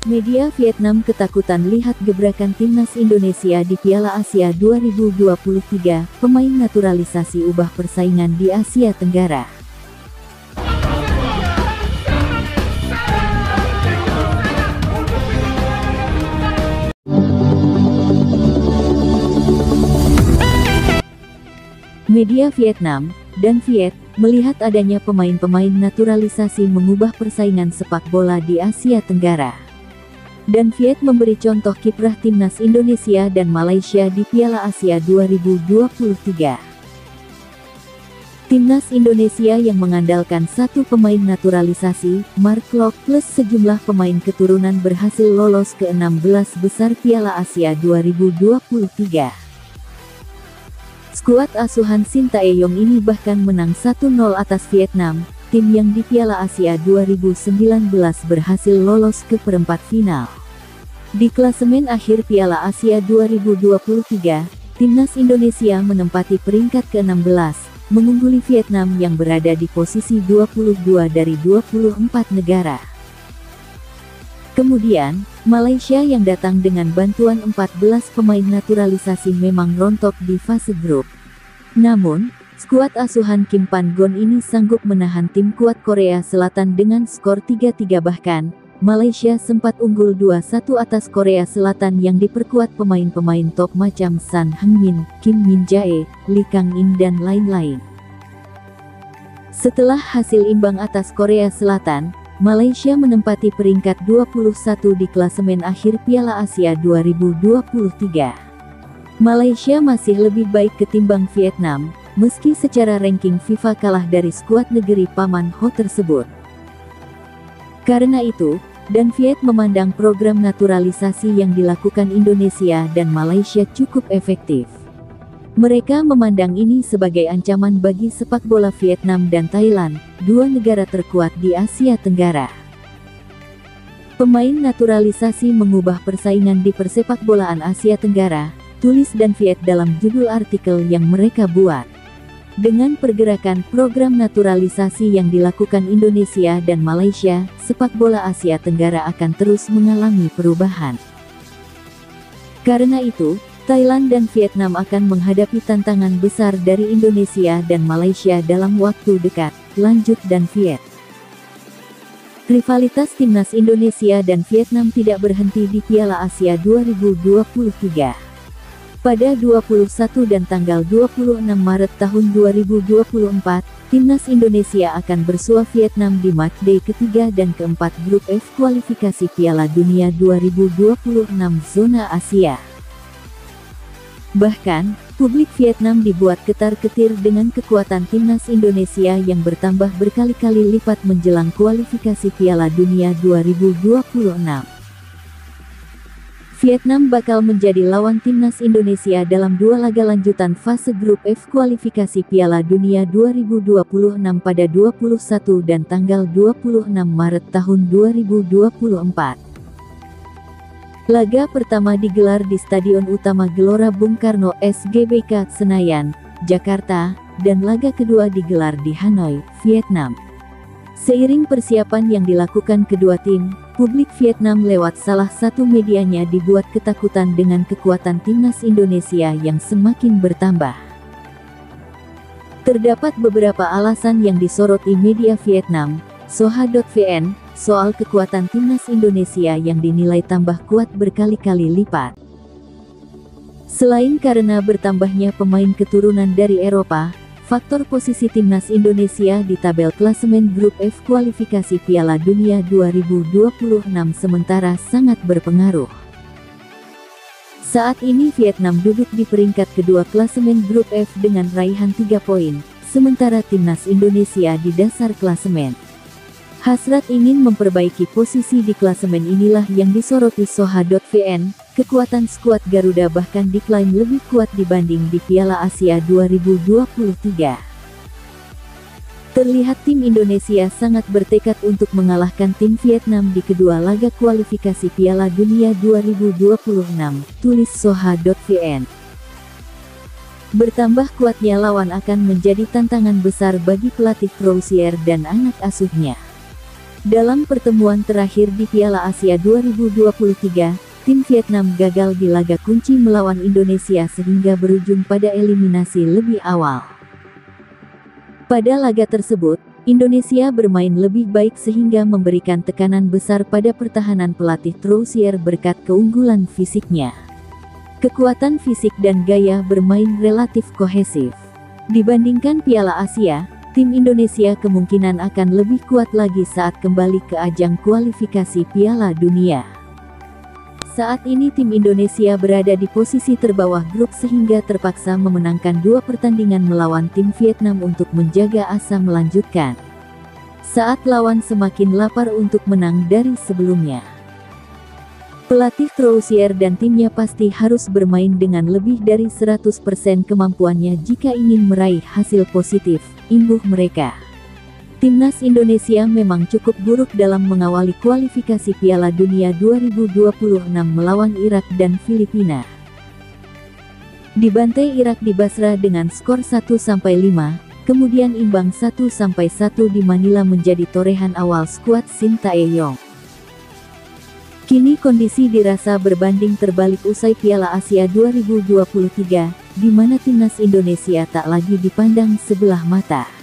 Media Vietnam ketakutan lihat gebrakan timnas Indonesia di Piala Asia 2023, pemain naturalisasi ubah persaingan di Asia Tenggara. Media Vietnam dan Viet melihat adanya pemain-pemain naturalisasi mengubah persaingan sepak bola di Asia Tenggara. Dan Viet memberi contoh kiprah timnas Indonesia dan Malaysia di Piala Asia 2023. Timnas Indonesia yang mengandalkan satu pemain naturalisasi, Mark Klok, plus sejumlah pemain keturunan berhasil lolos ke 16 besar Piala Asia 2023. Skuad asuhan Shin Tae-yong ini bahkan menang 1-0 atas Vietnam, tim yang di Piala Asia 2019 berhasil lolos ke perempat final. Di klasemen akhir Piala Asia 2023, timnas Indonesia menempati peringkat ke-16, mengungguli Vietnam yang berada di posisi 22 dari 24 negara. Kemudian, Malaysia yang datang dengan bantuan 14 pemain naturalisasi memang rontok di fase grup. Namun, skuad asuhan Kim Pan-gon ini sanggup menahan tim kuat Korea Selatan dengan skor 3-3 bahkan, Malaysia sempat unggul 2-1 atas Korea Selatan yang diperkuat pemain-pemain top macam Son Heung-min, Kim Min-jae, Lee Kang-in dan lain-lain. Setelah hasil imbang atas Korea Selatan, Malaysia menempati peringkat 21 di klasemen akhir Piala Asia 2023. Malaysia masih lebih baik ketimbang Vietnam, meski secara ranking FIFA kalah dari skuad negeri Paman Ho tersebut. Karena itu, dan Viet memandang program naturalisasi yang dilakukan Indonesia dan Malaysia cukup efektif. Mereka memandang ini sebagai ancaman bagi sepak bola Vietnam dan Thailand, dua negara terkuat di Asia Tenggara. Pemain naturalisasi mengubah persaingan di persepakbolaan Asia Tenggara, tulis dan Viet dalam judul artikel yang mereka buat. Dengan pergerakan program naturalisasi yang dilakukan Indonesia dan Malaysia, sepak bola Asia Tenggara akan terus mengalami perubahan. Karena itu, Thailand dan Vietnam akan menghadapi tantangan besar dari Indonesia dan Malaysia dalam waktu dekat, lanjut dan Viet. Rivalitas timnas Indonesia dan Vietnam tidak berhenti di Piala Asia 2023. Pada 21 dan tanggal 26 Maret tahun 2024, timnas Indonesia akan bersua Vietnam di matchday ketiga dan keempat grup F kualifikasi Piala Dunia 2026 zona Asia. Bahkan, publik Vietnam dibuat ketar-ketir dengan kekuatan timnas Indonesia yang bertambah berkali-kali lipat menjelang kualifikasi Piala Dunia 2026. Vietnam bakal menjadi lawan timnas Indonesia dalam dua laga lanjutan fase grup F kualifikasi Piala Dunia 2026 pada 21 dan tanggal 26 Maret tahun 2024. Laga pertama digelar di Stadion Utama Gelora Bung Karno SGBK Senayan, Jakarta, dan laga kedua digelar di Hanoi, Vietnam. Seiring persiapan yang dilakukan kedua tim, publik Vietnam lewat salah satu medianya dibuat ketakutan dengan kekuatan timnas Indonesia yang semakin bertambah. Terdapat beberapa alasan yang disoroti media Vietnam, Soha.vn, soal kekuatan timnas Indonesia yang dinilai tambah kuat berkali-kali lipat. Selain karena bertambahnya pemain keturunan dari Eropa, faktor posisi timnas Indonesia di tabel klasemen grup F kualifikasi Piala Dunia 2026 sementara sangat berpengaruh. Saat ini Vietnam duduk di peringkat kedua klasemen grup F dengan raihan 3 poin, sementara timnas Indonesia di dasar klasemen. Hasrat ingin memperbaiki posisi di klasemen inilah yang disoroti Soha.vn. Kekuatan skuad Garuda bahkan diklaim lebih kuat dibanding di Piala Asia 2023. Terlihat tim Indonesia sangat bertekad untuk mengalahkan tim Vietnam di kedua laga kualifikasi Piala Dunia 2026, tulis Soha.vn. Bertambah kuatnya lawan akan menjadi tantangan besar bagi pelatih Crozier dan anak asuhnya. Dalam pertemuan terakhir di Piala Asia 2023, tim Vietnam gagal di laga kunci melawan Indonesia sehingga berujung pada eliminasi lebih awal. Pada laga tersebut, Indonesia bermain lebih baik sehingga memberikan tekanan besar pada pertahanan pelatih Troussier berkat keunggulan fisiknya. Kekuatan fisik dan gaya bermain relatif kohesif. Dibandingkan Piala Asia, tim Indonesia kemungkinan akan lebih kuat lagi saat kembali ke ajang kualifikasi Piala Dunia. Saat ini tim Indonesia berada di posisi terbawah grup sehingga terpaksa memenangkan 2 pertandingan melawan tim Vietnam untuk menjaga asa melanjutkan. Saat lawan semakin lapar untuk menang dari sebelumnya. Pelatih Troussier dan timnya pasti harus bermain dengan lebih dari 100% kemampuannya jika ingin meraih hasil positif, imbuh mereka. Timnas Indonesia memang cukup buruk dalam mengawali kualifikasi Piala Dunia 2026 melawan Irak dan Filipina. Dibantai Irak di Basra dengan skor 1-5, kemudian imbang 1-1 di Manila menjadi torehan awal skuad Sintayong. Kini kondisi dirasa berbanding terbalik usai Piala Asia 2023, di mana timnas Indonesia tak lagi dipandang sebelah mata.